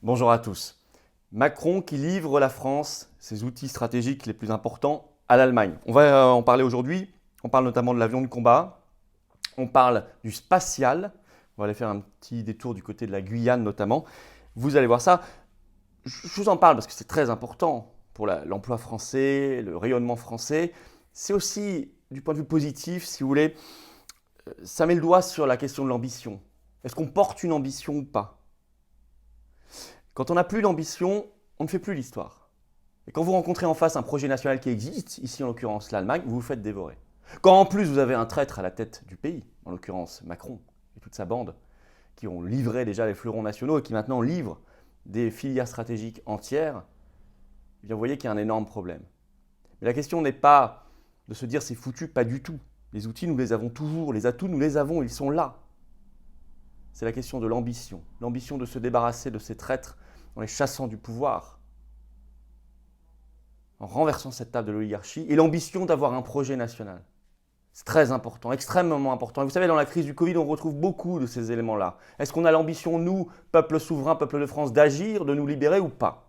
Bonjour à tous. Macron qui livre la France, ses outils stratégiques les plus importants, à l'Allemagne. On va en parler aujourd'hui. On parle notamment de l'avion de combat. On parle du spatial. On va aller faire un petit détour du côté de la Guyane notamment. Vous allez voir ça. Je vous en parle parce que c'est très important pour l'emploi français, le rayonnement français. C'est aussi, du point de vue positif, si vous voulez, ça met le doigt sur la question de l'ambition. Est-ce qu'on porte une ambition ou pas? Quand on n'a plus d'ambition, on ne fait plus l'histoire. Et quand vous rencontrez en face un projet national qui existe, ici en l'occurrence l'Allemagne, vous vous faites dévorer. Quand en plus vous avez un traître à la tête du pays, en l'occurrence Macron et toute sa bande, qui ont livré déjà les fleurons nationaux et qui maintenant livrent des filières stratégiques entières, eh bien vous voyez qu'il y a un énorme problème. Mais la question n'est pas de se dire c'est foutu, pas du tout. Les outils, nous les avons toujours, les atouts, nous les avons, ils sont là. C'est la question de l'ambition. L'ambition de se débarrasser de ces traîtres en les chassant du pouvoir, en renversant cette table de l'oligarchie, et l'ambition d'avoir un projet national. C'est très important, extrêmement important. Et vous savez, dans la crise du Covid, on retrouve beaucoup de ces éléments-là. Est-ce qu'on a l'ambition, nous, peuple souverain, peuple de France, d'agir, de nous libérer ou pas?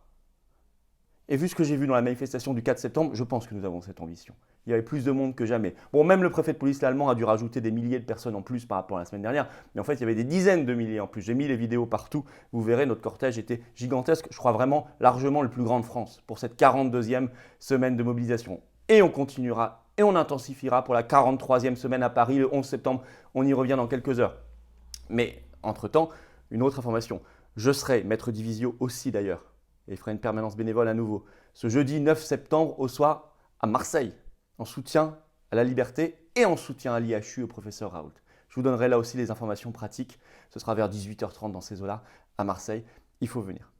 Et vu ce que j'ai vu dans la manifestation du 4 septembre, je pense que nous avons cette ambition. Il y avait plus de monde que jamais. Bon, même le préfet de police allemand a dû rajouter des milliers de personnes en plus par rapport à la semaine dernière, mais en fait, il y avait des dizaines de milliers en plus. J'ai mis les vidéos partout. Vous verrez, notre cortège était gigantesque. Je crois vraiment largement le plus grand de France pour cette 42e semaine de mobilisation. Et on continuera et on intensifiera pour la 43e semaine à Paris le 11 septembre. On y revient dans quelques heures. Mais entre-temps, une autre information. Je serai maître Divisio aussi d'ailleurs et ferai une permanence bénévole à nouveau ce jeudi 9 septembre au soir à Marseille, en soutien à la liberté et en soutien à l'IHU au professeur Raoult. Je vous donnerai là aussi les informations pratiques. Ce sera vers 18h30 dans ces eaux-là à Marseille. Il faut venir.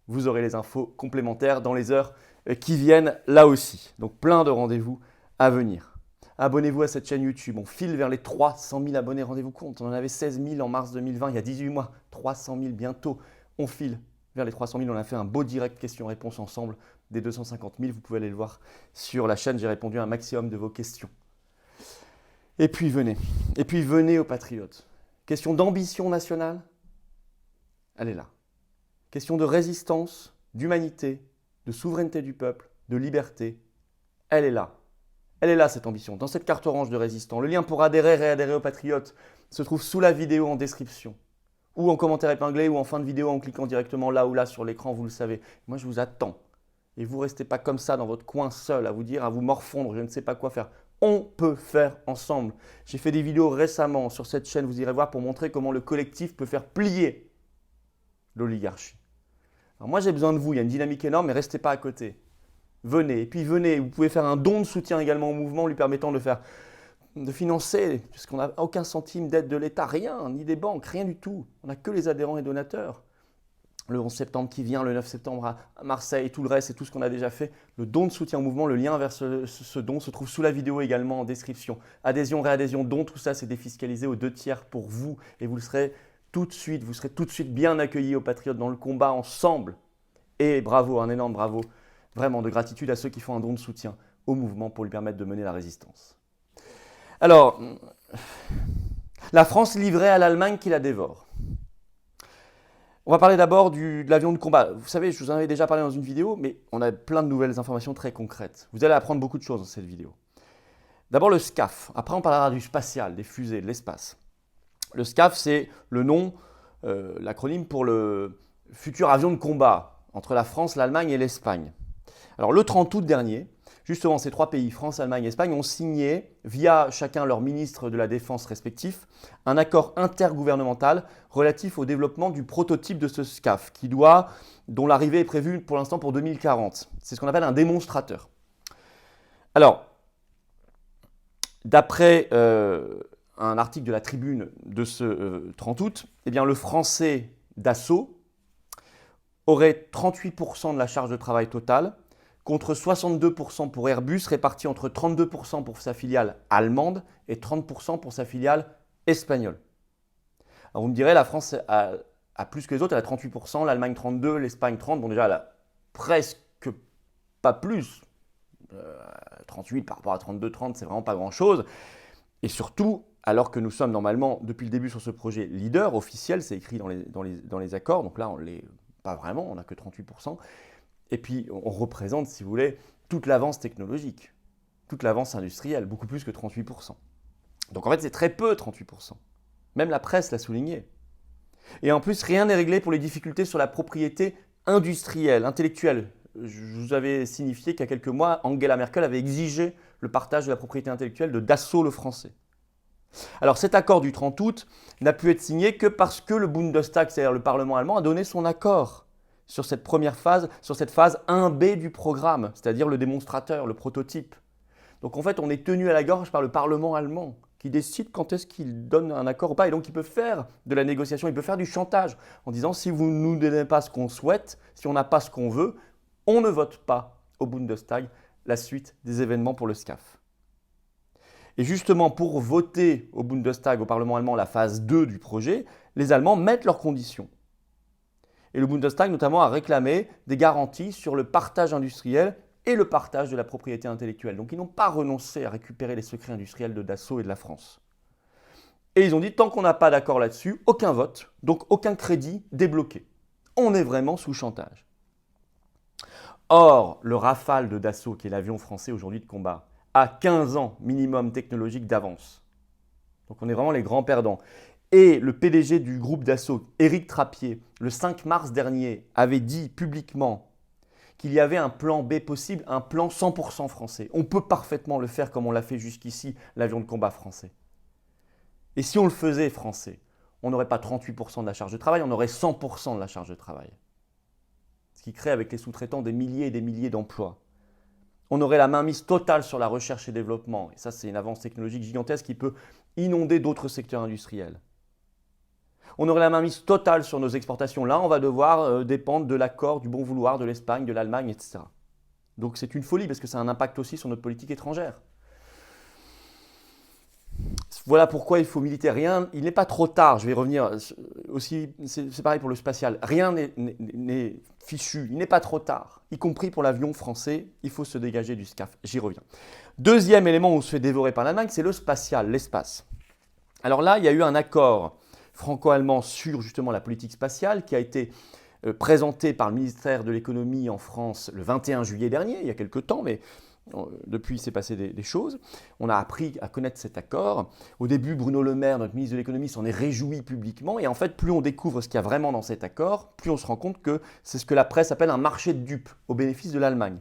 Vous aurez les infos complémentaires dans les heures qui viennent là aussi. Donc plein de rendez-vous à venir. Abonnez-vous à cette chaîne YouTube. On file vers les 300 000 abonnés. Rendez-vous compte, on en avait 16 000 en mars 2020, il y a 18 mois. 300 000 bientôt. On file vers les 300 000. On a fait un beau direct questions-réponses ensemble des 250 000. Vous pouvez aller le voir sur la chaîne. J'ai répondu à un maximum de vos questions. Et puis venez. Et puis venez aux patriotes. Question d'ambition nationale, elle est là. Question de résistance, d'humanité, de souveraineté du peuple, de liberté, elle est là. Elle est là cette ambition, dans cette carte orange de résistants. Le lien pour adhérer, réadhérer aux patriotes se trouve sous la vidéo en description. Ou en commentaire épinglé, ou en fin de vidéo en cliquant directement là ou là sur l'écran, vous le savez. Moi je vous attends. Et vous ne restez pas comme ça dans votre coin seul à vous dire, à vous morfondre, je ne sais pas quoi faire. On peut faire ensemble. J'ai fait des vidéos récemment sur cette chaîne, vous irez voir, pour montrer comment le collectif peut faire plier l'oligarchie. Alors moi j'ai besoin de vous, il y a une dynamique énorme, mais restez pas à côté. Venez, et puis venez, vous pouvez faire un don de soutien également au mouvement lui permettant de financer, puisqu'on n'a aucun centime d'aide de l'État, rien, ni des banques, rien du tout. On n'a que les adhérents et donateurs. Le 11 septembre qui vient, le 9 septembre à Marseille, tout le reste et tout ce qu'on a déjà fait. Le don de soutien au mouvement, le lien vers ce don se trouve sous la vidéo également en description. Adhésion, réadhésion, don, tout ça c'est défiscalisé aux 2/3 pour vous et vous serez tout de suite bien accueillis aux Patriotes dans le combat ensemble. Et bravo, un énorme bravo, vraiment de gratitude à ceux qui font un don de soutien au mouvement pour lui permettre de mener la résistance. Alors, la France livrée à l'Allemagne qui la dévore. On va parler d'abord de l'avion de combat. Vous savez, je vous en avais déjà parlé dans une vidéo, mais on a plein de nouvelles informations très concrètes. Vous allez apprendre beaucoup de choses dans cette vidéo. D'abord le SCAF. Après, on parlera du spatial, des fusées, de l'espace. Le SCAF, c'est le nom, l'acronyme pour le futur avion de combat entre la France, l'Allemagne et l'Espagne. Alors le 30 août dernier, justement ces trois pays, France, Allemagne et Espagne, ont signé, via chacun leur ministre de la Défense respectif, un accord intergouvernemental relatif au développement du prototype de ce SCAF, dont l'arrivée est prévue pour l'instant pour 2040. C'est ce qu'on appelle un démonstrateur. Alors, d'après un article de la Tribune de ce 30 août, eh bien, le français Dassault aurait 38% de la charge de travail totale, contre 62% pour Airbus, répartis entre 32% pour sa filiale allemande et 30% pour sa filiale espagnole. Alors vous me direz, la France a plus que les autres, elle a 38%, l'Allemagne 32%, l'Espagne 30%, bon déjà elle a presque pas plus, 38 par rapport à 32-30, c'est vraiment pas grand-chose. Et surtout, alors que nous sommes normalement, depuis le début sur ce projet, leader officiel, c'est écrit dans les accords, donc là Pas vraiment, on n'a que 38%. Et puis, on représente, si vous voulez, toute l'avance technologique, toute l'avance industrielle, beaucoup plus que 38%. Donc en fait, c'est très peu, 38%. Même la presse l'a souligné. Et en plus, rien n'est réglé pour les difficultés sur la propriété industrielle, intellectuelle. Je vous avais signifié qu'il y a quelques mois, Angela Merkel avait exigé le partage de la propriété intellectuelle de Dassault le français. Alors cet accord du 30 août n'a pu être signé que parce que le Bundestag, c'est-à-dire le Parlement allemand, a donné son accord sur cette première phase, sur cette phase 1B du programme, c'est-à-dire le démonstrateur, le prototype. Donc en fait, on est tenu à la gorge par le Parlement allemand qui décide quand est-ce qu'il donne un accord ou pas. Et donc il peut faire de la négociation, il peut faire du chantage en disant si vous ne nous donnez pas ce qu'on souhaite, si on n'a pas ce qu'on veut, on ne vote pas au Bundestag la suite des événements pour le SCAF. Et justement, pour voter au Bundestag, au Parlement allemand, la phase 2 du projet, les Allemands mettent leurs conditions. Et le Bundestag notamment a réclamé des garanties sur le partage industriel et le partage de la propriété intellectuelle. Donc ils n'ont pas renoncé à récupérer les secrets industriels de Dassault et de la France. Et ils ont dit, tant qu'on n'a pas d'accord là-dessus, aucun vote, donc aucun crédit débloqué. On est vraiment sous chantage. Or, le Rafale de Dassault, qui est l'avion français aujourd'hui de combat, a 15 ans minimum technologique d'avance. Donc on est vraiment les grands perdants. Et le PDG du groupe Dassault, Éric Trappier, le 5 mars dernier, avait dit publiquement qu'il y avait un plan B possible, un plan 100% français. On peut parfaitement le faire comme on l'a fait jusqu'ici, l'avion de combat français. Et si on le faisait français, on n'aurait pas 38% de la charge de travail, on aurait 100% de la charge de travail. Ce qui crée avec les sous-traitants des milliers et des milliers d'emplois. On aurait la mainmise totale sur la recherche et développement. Et ça, c'est une avance technologique gigantesque qui peut inonder d'autres secteurs industriels. On aurait la mainmise totale sur nos exportations. Là, on va devoir dépendre de l'accord, du bon vouloir de l'Espagne, de l'Allemagne, etc. Donc c'est une folie parce que ça a un impact aussi sur notre politique étrangère. Voilà pourquoi il faut militer. Il n'est pas trop tard, je vais revenir aussi, c'est pareil pour le spatial. Rien n'est fichu, il n'est pas trop tard, y compris pour l'avion français, il faut se dégager du SCAF, j'y reviens. Deuxième élément où on se fait dévorer par l'Allemagne, c'est le spatial, l'espace. Alors là, il y a eu un accord franco-allemand sur justement la politique spatiale qui a été présenté par le ministère de l'économie en France le 21 juillet dernier, il y a quelques temps, mais depuis, il s'est passé des choses. On a appris à connaître cet accord. Au début, Bruno Le Maire, notre ministre de l'économie, s'en est réjoui publiquement. Et en fait, plus on découvre ce qu'il y a vraiment dans cet accord, plus on se rend compte que c'est ce que la presse appelle un marché de dupes au bénéfice de l'Allemagne.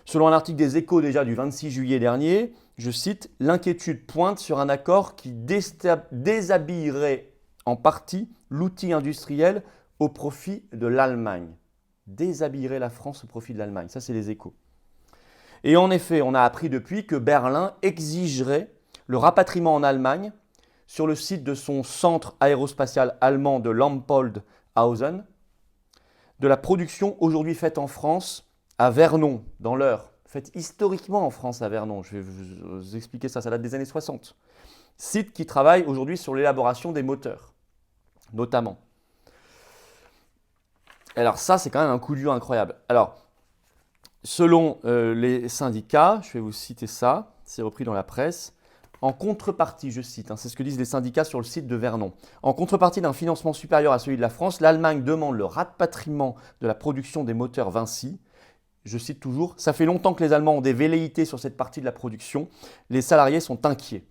Selon un article des Échos déjà du 26 juillet dernier, je cite, « L'inquiétude pointe sur un accord qui déshabillerait en partie l'outil industriel au profit de l'Allemagne. » Déshabillerait la France au profit de l'Allemagne. Ça, c'est les Échos. Et en effet, on a appris depuis que Berlin exigerait le rapatriement en Allemagne sur le site de son centre aérospatial allemand de Lampoldhausen de la production aujourd'hui faite en France à Vernon, dans l'Eure. Faite historiquement en France à Vernon. Je vais vous expliquer ça, ça date des années 60. Site qui travaille aujourd'hui sur l'élaboration des moteurs, notamment. Alors ça, c'est quand même un coup dur incroyable. Alors, selon les syndicats, je vais vous citer ça, c'est repris dans la presse, en contrepartie, je cite, c'est ce que disent les syndicats sur le site de Vernon, en contrepartie d'un financement supérieur à celui de la France, l'Allemagne demande le rapatriement de la production des moteurs Vinci. Je cite toujours, ça fait longtemps que les Allemands ont des velléités sur cette partie de la production, les salariés sont inquiets,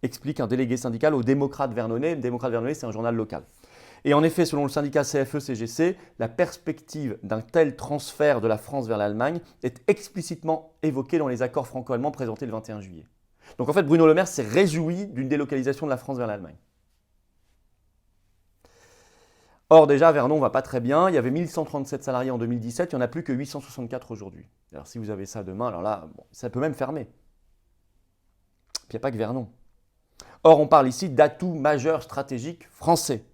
explique un délégué syndical au Démocrate Vernonais. Le Démocrate Vernonais, c'est un journal local. Et en effet, selon le syndicat CFE-CGC, la perspective d'un tel transfert de la France vers l'Allemagne est explicitement évoquée dans les accords franco-allemands présentés le 21 juillet. Donc en fait, Bruno Le Maire s'est réjoui d'une délocalisation de la France vers l'Allemagne. Or déjà, Vernon ne va pas très bien. Il y avait 1137 salariés en 2017, il n'y en a plus que 864 aujourd'hui. Alors si vous avez ça demain, alors là, bon, ça peut même fermer. Puis il n'y a pas que Vernon. Or, on parle ici d'atouts majeurs stratégiques français.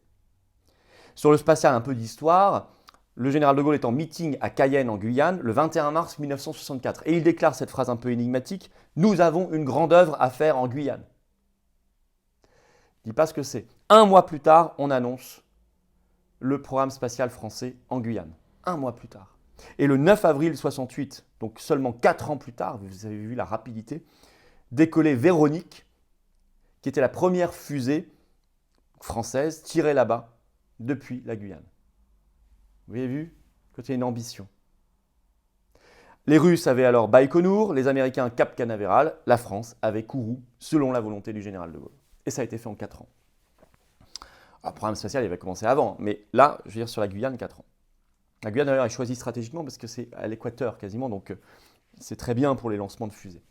Sur le spatial, un peu d'histoire, le général de Gaulle est en meeting à Cayenne en Guyane le 21 mars 1964 et il déclare cette phrase un peu énigmatique « Nous avons une grande œuvre à faire en Guyane ». Il ne dit pas ce que c'est. Un mois plus tard, on annonce le programme spatial français en Guyane. Un mois plus tard. Et le 9 avril 68, donc seulement 4 ans plus tard, vous avez vu la rapidité, décollait Véronique, qui était la première fusée française tirée là-bas depuis la Guyane. Vous avez vu que c'est une ambition. Les Russes avaient alors Baïkonour, les Américains Cap Canaveral, la France avait Kourou, selon la volonté du général de Gaulle. Et ça a été fait en 4 ans. Alors, le programme spatial, il avait commencé avant, mais là, je veux dire sur la Guyane, 4 ans. La Guyane, d'ailleurs, est choisie stratégiquement parce que c'est à l'équateur quasiment, donc c'est très bien pour les lancements de fusées.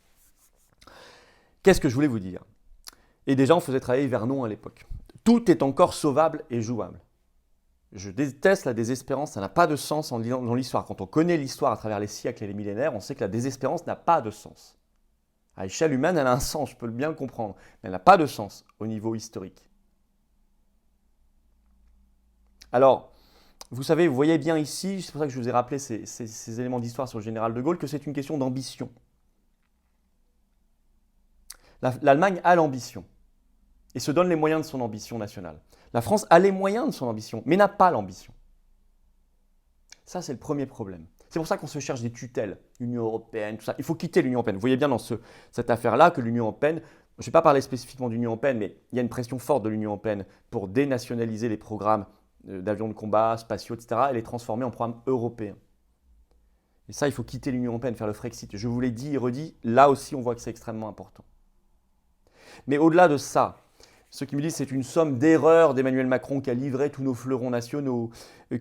Qu'est-ce que je voulais vous dire? Et déjà, on faisait travailler Vernon à l'époque. Tout est encore sauvable et jouable. Je déteste la désespérance, ça n'a pas de sens en lisant dans l'histoire. Quand on connaît l'histoire à travers les siècles et les millénaires, on sait que la désespérance n'a pas de sens. À l'échelle humaine, elle a un sens, je peux bien le comprendre, mais elle n'a pas de sens au niveau historique. Alors, vous savez, vous voyez bien ici, c'est pour ça que je vous ai rappelé ces éléments d'histoire sur le général de Gaulle, que c'est une question d'ambition. L'Allemagne a l'ambition et se donne les moyens de son ambition nationale. La France a les moyens de son ambition, mais n'a pas l'ambition. Ça, c'est le premier problème. C'est pour ça qu'on se cherche des tutelles, Union européenne, tout ça. Il faut quitter l'Union européenne. Vous voyez bien dans cette affaire-là que l'Union européenne, je ne vais pas parler spécifiquement de l'Union européenne, mais il y a une pression forte de l'Union européenne pour dénationaliser les programmes d'avions de combat, spatiaux, etc., et les transformer en programmes européens. Et ça, il faut quitter l'Union européenne, faire le Frexit. Je vous l'ai dit et redit, là aussi, on voit que c'est extrêmement important. Mais au-delà de ça, ceux qui me disent que c'est une somme d'erreurs d'Emmanuel Macron qui a livré tous nos fleurons nationaux,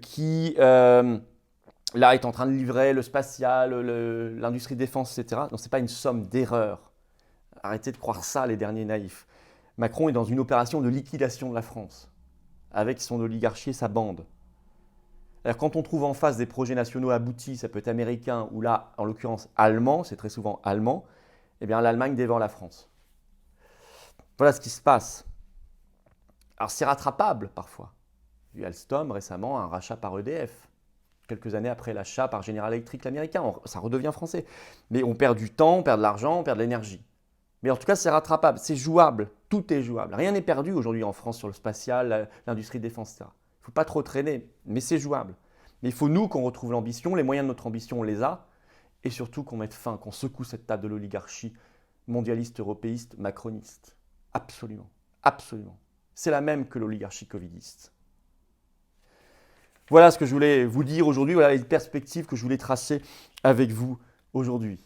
qui là est en train de livrer le spatial, l'industrie de défense, etc. Non, ce n'est pas une somme d'erreurs. Arrêtez de croire ça, les derniers naïfs. Macron est dans une opération de liquidation de la France, avec son oligarchie et sa bande. Alors, quand on trouve en face des projets nationaux aboutis, ça peut être américain ou là, en l'occurrence, allemand, c'est très souvent allemand, eh bien l'Allemagne dévore la France. Voilà ce qui se passe. Alors c'est rattrapable parfois. Il y a eu Alstom récemment, un rachat par EDF. Quelques années après l'achat par General Electric l'américain, ça redevient français. Mais on perd du temps, on perd de l'argent, on perd de l'énergie. Mais en tout cas, c'est rattrapable, c'est jouable, tout est jouable. Rien n'est perdu aujourd'hui en France sur le spatial, l'industrie de défense, etc. Il ne faut pas trop traîner, mais c'est jouable. Mais il faut nous qu'on retrouve l'ambition, les moyens de notre ambition, on les a, et surtout qu'on mette fin, qu'on secoue cette table de l'oligarchie mondialiste, européiste, macroniste. Absolument, absolument. C'est la même que l'oligarchie covidiste. Voilà ce que je voulais vous dire aujourd'hui, voilà les perspectives que je voulais tracer avec vous aujourd'hui.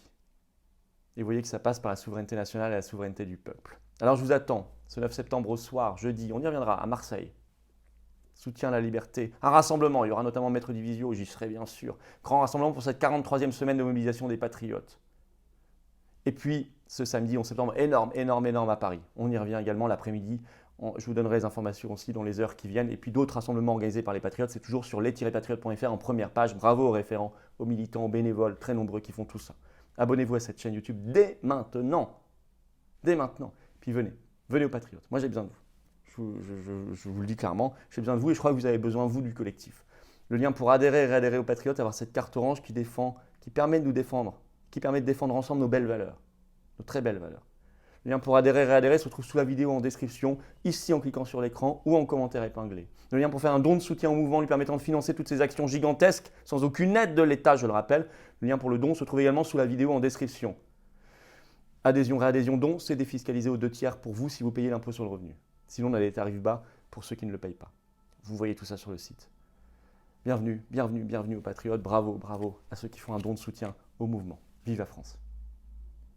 Et vous voyez que ça passe par la souveraineté nationale et la souveraineté du peuple. Alors je vous attends, ce 9 septembre au soir, jeudi, on y reviendra, à Marseille. Soutien à la liberté. Un rassemblement, il y aura notamment Maître Divisio, j'y serai bien sûr. Grand rassemblement pour cette 43e semaine de mobilisation des Patriotes. Et puis, ce samedi 11 septembre, énorme à Paris. On y revient également l'après-midi. Je vous donnerai les informations aussi dans les heures qui viennent. Et puis d'autres rassemblements organisés par les Patriotes, c'est toujours sur les-patriotes.fr en première page. Bravo aux référents, aux militants, aux bénévoles, très nombreux qui font tout ça. Abonnez-vous à cette chaîne YouTube dès maintenant. Dès maintenant. Puis venez aux Patriotes. Moi j'ai besoin de vous. Je vous le dis clairement, j'ai besoin de vous et je crois que vous avez besoin, vous, du collectif. Le lien pour adhérer et réadhérer aux Patriotes, avoir cette carte orange qui permet de nous défendre, qui permet de défendre ensemble nos belles valeurs, nos très belles valeurs. Le lien pour adhérer et réadhérer se trouve sous la vidéo en description, ici en cliquant sur l'écran ou en commentaire épinglé. Le lien pour faire un don de soutien au mouvement lui permettant de financer toutes ces actions gigantesques, sans aucune aide de l'État, je le rappelle. Le lien pour le don se trouve également sous la vidéo en description. Adhésion, réadhésion, don, c'est défiscalisé aux 2/3 pour vous si vous payez l'impôt sur le revenu. Sinon, on a des tarifs bas pour ceux qui ne le payent pas. Vous voyez tout ça sur le site. Bienvenue aux Patriotes, bravo à ceux qui font un don de soutien au mouvement. Vive la France!